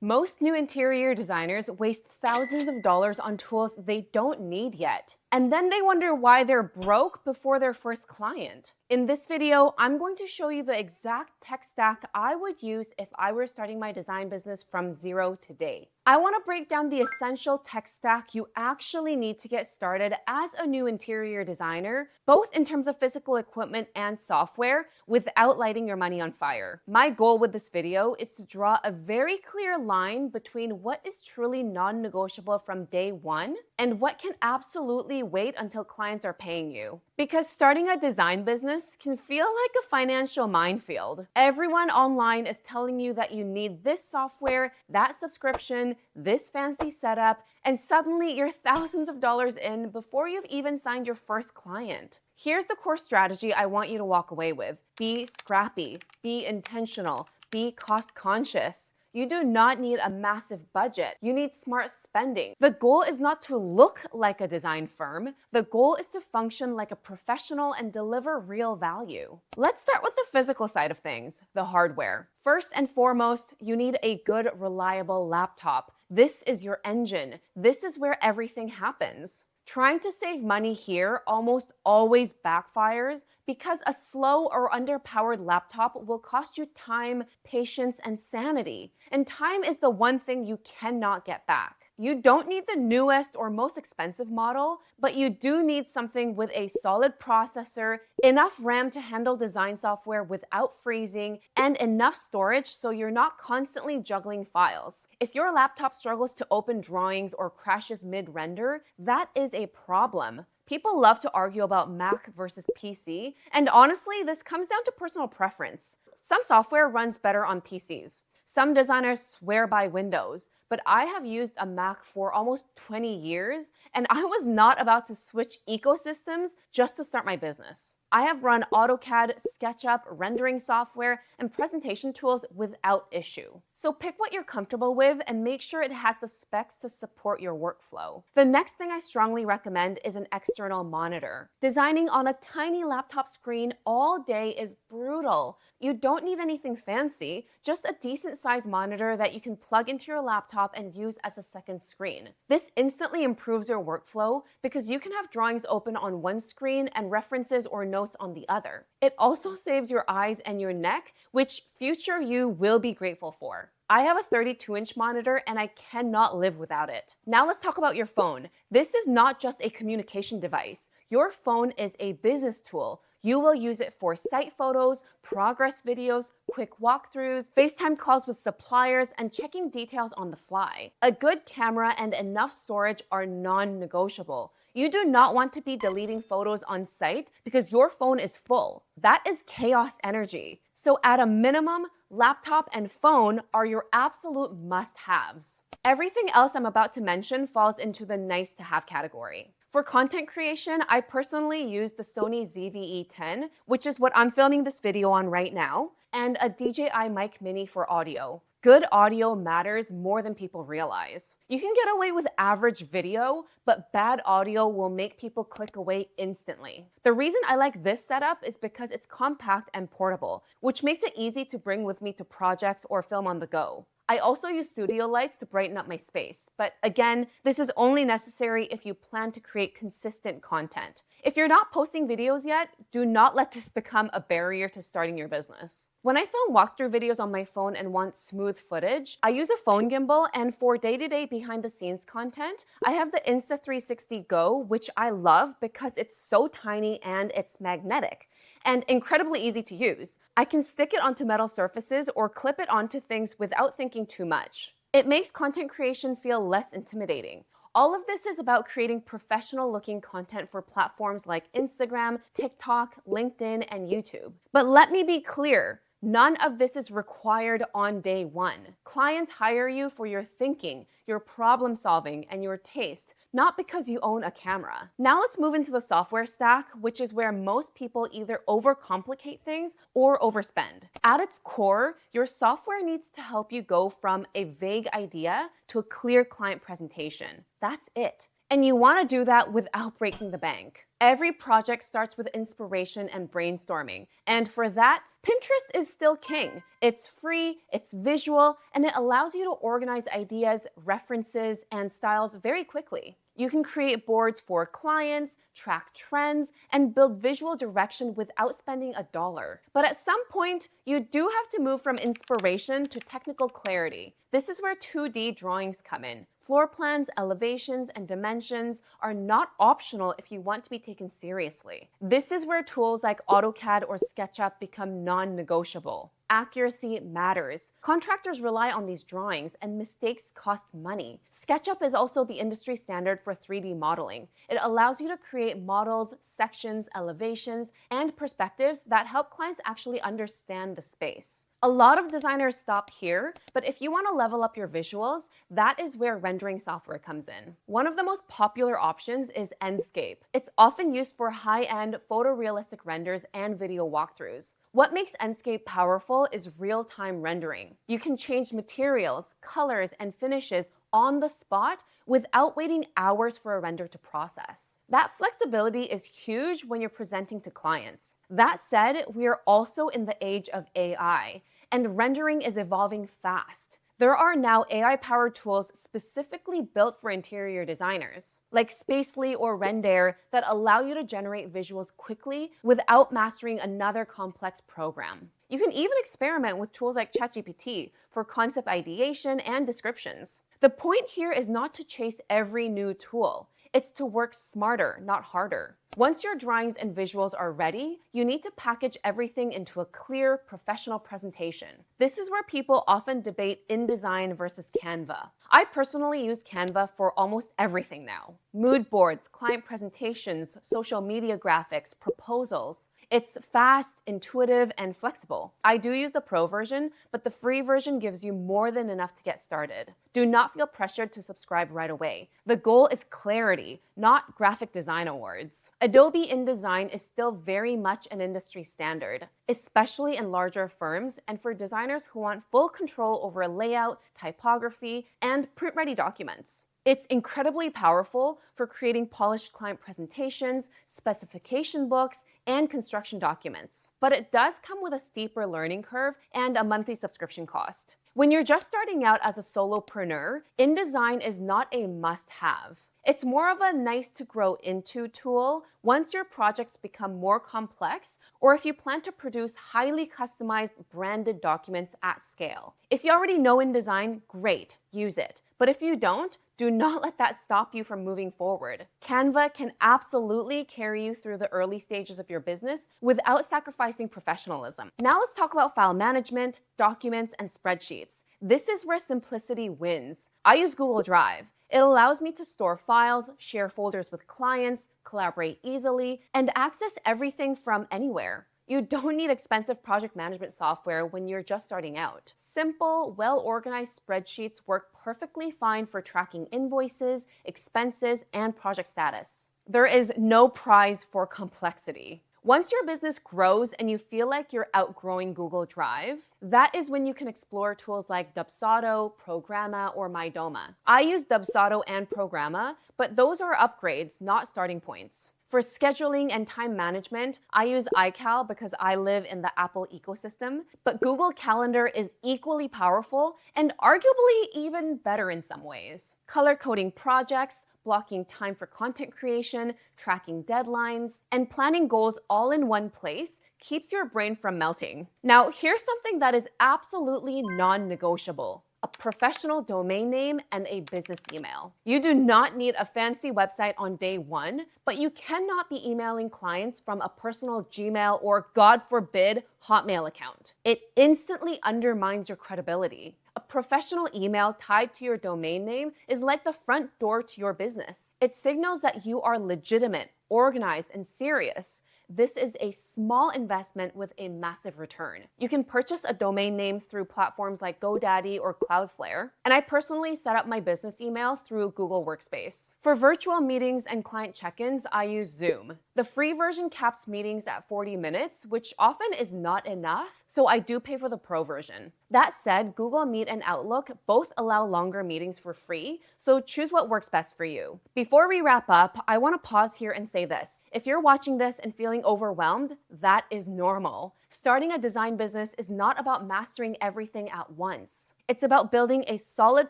Most new interior designers waste thousands of dollars on tools they don't need yet. And then they wonder why they're broke before their first client. In this video, I'm going to show you the exact tech stack I would use if I were starting my design business from zero today. I want to break down the essential tech stack you actually need to get started as a new interior designer, both in terms of physical equipment and software, without lighting your money on fire. My goal with this video is to draw a very clear line between what is truly non-negotiable from day one and what can absolutely wait until clients are paying you. Because starting a design business can feel like a financial minefield. Everyone online is telling you that you need this software, that subscription, this fancy setup, and suddenly you're thousands of dollars in before you've even signed your first client. Here's the core strategy I want you to walk away with. Be scrappy, be intentional, be cost conscious. You do not need a massive budget. You need smart spending. The goal is not to look like a design firm. The goal is to function like a professional and deliver real value. Let's start with the physical side of things, the hardware. First and foremost, you need a good, reliable laptop. This is your engine. This is where everything happens. Trying to save money here almost always backfires because a slow or underpowered laptop will cost you time, patience, and sanity. And time is the one thing you cannot get back. You don't need the newest or most expensive model, but you do need something with a solid processor, enough RAM to handle design software without freezing, and enough storage so you're not constantly juggling files. If your laptop struggles to open drawings or crashes mid-render, that is a problem. People love to argue about Mac versus PC, and honestly, this comes down to personal preference. Some software runs better on PCs. Some designers swear by Windows, but I have used a Mac for almost 20 years, and I was not about to switch ecosystems just to start my business. I have run AutoCAD, SketchUp, rendering software, and presentation tools without issue. So pick what you're comfortable with and make sure it has the specs to support your workflow. The next thing I strongly recommend is an external monitor. Designing on a tiny laptop screen all day is brutal. You don't need anything fancy, just a decent sized monitor that you can plug into your laptop and use as a second screen. This instantly improves your workflow because you can have drawings open on one screen and references or notes on the other. It also saves your eyes and your neck, which future you will be grateful for. I have a 32-inch monitor and I cannot live without it. Now let's talk about your phone. This is not just a communication device. Your phone is a business tool. You will use it for site photos, progress videos, quick walkthroughs, FaceTime calls with suppliers, and checking details on the fly. A good camera and enough storage are non-negotiable. You do not want to be deleting photos on site because your phone is full. That is chaos energy. So at a minimum, laptop and phone are your absolute must-haves. Everything else I'm about to mention falls into the nice-to-have category. For content creation, I personally use the Sony ZV-E10, which is what I'm filming this video on right now, and a DJI Mic Mini for audio. Good audio matters more than people realize. You can get away with average video, but bad audio will make people click away instantly. The reason I like this setup is because it's compact and portable, which makes it easy to bring with me to projects or film on the go. I also use studio lights to brighten up my space, but again, this is only necessary if you plan to create consistent content. If you're not posting videos yet, do not let this become a barrier to starting your business. When I film walkthrough videos on my phone and want smooth footage, I use a phone gimbal, and for day-to-day behind-the-scenes content, I have the Insta360 Go, which I love because it's so tiny and it's magnetic and incredibly easy to use. I can stick it onto metal surfaces or clip it onto things without thinking too much. It makes content creation feel less intimidating. All of this is about creating professional-looking content for platforms like Instagram, TikTok, LinkedIn, and YouTube. But let me be clear, none of this is required on day one. Clients hire you for your thinking, your problem solving, and your taste, not because you own a camera. Now let's move into the software stack, which is where most people either overcomplicate things or overspend. At its core, your software needs to help you go from a vague idea to a clear client presentation. That's it. And you want to do that without breaking the bank. Every project starts with inspiration and brainstorming. And for that, Pinterest is still king. It's free, it's visual, and it allows you to organize ideas, references, and styles very quickly. You can create boards for clients, track trends, and build visual direction without spending a dollar. But at some point, you do have to move from inspiration to technical clarity. This is where 2D drawings come in. Floor plans, elevations, and dimensions are not optional if you want to be taken seriously. This is where tools like AutoCAD or SketchUp become non-negotiable. Accuracy matters. Contractors rely on these drawings, and mistakes cost money. SketchUp is also the industry standard for 3D modeling. It allows you to create models, sections, elevations, and perspectives that help clients actually understand the space. A lot of designers stop here, but if you want to level up your visuals, that is where rendering software comes in. One of the most popular options is Enscape. It's often used for high-end photorealistic renders and video walkthroughs. What makes Enscape powerful is real-time rendering. You can change materials, colors, and finishes on the spot without waiting hours for a render to process. That flexibility is huge when you're presenting to clients. That said, we are also in the age of AI, and rendering is evolving fast. There are now AI-powered tools specifically built for interior designers, like Spacely or Render, that allow you to generate visuals quickly without mastering another complex program. You can even experiment with tools like ChatGPT for concept ideation and descriptions. The point here is not to chase every new tool. It's to work smarter, not harder. Once your drawings and visuals are ready, you need to package everything into a clear, professional presentation. This is where people often debate InDesign versus Canva. I personally use Canva for almost everything now. Mood boards, client presentations, social media graphics, proposals. It's fast, intuitive, and flexible. I do use the Pro version, but the free version gives you more than enough to get started. Do not feel pressured to subscribe right away. The goal is clarity, not graphic design awards. Adobe InDesign is still very much an industry standard, especially in larger firms and for designers who want full control over layout, typography, and print-ready documents. It's incredibly powerful for creating polished client presentations, specification books, and construction documents. But it does come with a steeper learning curve and a monthly subscription cost. When you're just starting out as a solopreneur, InDesign is not a must-have. It's more of a nice to grow into tool once your projects become more complex or if you plan to produce highly customized branded documents at scale. If you already know InDesign, great, use it. But if you don't, do not let that stop you from moving forward. Canva can absolutely carry you through the early stages of your business without sacrificing professionalism. Now let's talk about file management, documents, and spreadsheets. This is where simplicity wins. I use Google Drive. It allows me to store files, share folders with clients, collaborate easily, and access everything from anywhere. You don't need expensive project management software when you're just starting out. Simple, well-organized spreadsheets work perfectly fine for tracking invoices, expenses, and project status. There is no prize for complexity. Once your business grows and you feel like you're outgrowing Google Drive, that is when you can explore tools like Dubsado, Programma, or Mydoma. I use Dubsado and Programma, but those are upgrades, not starting points. For scheduling and time management, I use iCal because I live in the Apple ecosystem, but Google Calendar is equally powerful and arguably even better in some ways. Color coding projects, blocking time for content creation, tracking deadlines, and planning goals all in one place keeps your brain from melting. Now, here's something that is absolutely non-negotiable: a professional domain name and a business email. You do not need a fancy website on day one, but you cannot be emailing clients from a personal Gmail or, God forbid, Hotmail account. It instantly undermines your credibility. A professional email tied to your domain name is like the front door to your business. It signals that you are legitimate, organized, and serious. This is a small investment with a massive return. You can purchase a domain name through platforms like GoDaddy or Cloudflare, and I personally set up my business email through Google Workspace. For virtual meetings and client check-ins, I use Zoom. The free version caps meetings at 40 minutes, which often is not enough, so I do pay for the pro version. That said, Google Meet and Outlook both allow longer meetings for free, so choose what works best for you. Before we wrap up, I want to pause here and say this. If you're watching this and feeling overwhelmed, that is normal. Starting a design business is not about mastering everything at once. It's about building a solid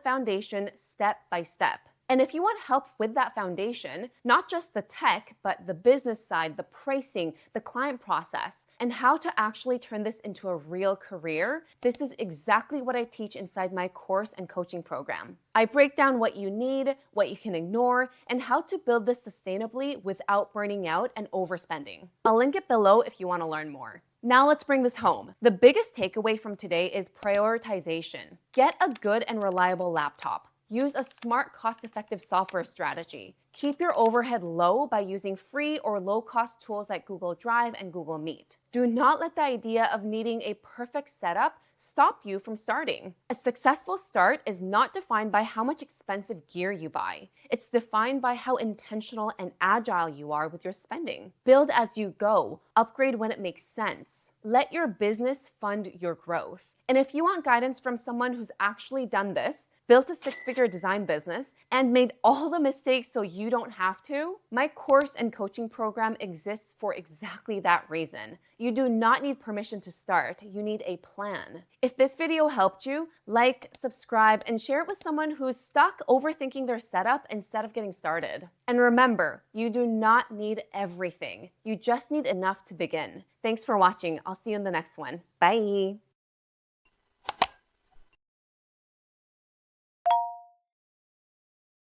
foundation step by step. And if you want help with that foundation, not just the tech, but the business side, the pricing, the client process, and how to actually turn this into a real career, this is exactly what I teach inside my course and coaching program. I break down what you need, what you can ignore, and how to build this sustainably without burning out and overspending. I'll link it below if you want to learn more. Now let's bring this home. The biggest takeaway from today is prioritization. Get a good and reliable laptop. Use a smart, cost-effective software strategy. Keep your overhead low by using free or low-cost tools like Google Drive and Google Meet. Do not let the idea of needing a perfect setup stop you from starting. A successful start is not defined by how much expensive gear you buy. It's defined by how intentional and agile you are with your spending. Build as you go. Upgrade when it makes sense. Let your business fund your growth. And if you want guidance from someone who's actually done this, built a six-figure design business, and made all the mistakes so you don't have to, my course and coaching program exists for exactly that reason. You do not need permission to start. You need a plan. If this video helped you, like, subscribe, and share it with someone who's stuck overthinking their setup instead of getting started. And remember, you do not need everything. You just need enough to begin. Thanks for watching. I'll see you in the next one. Bye.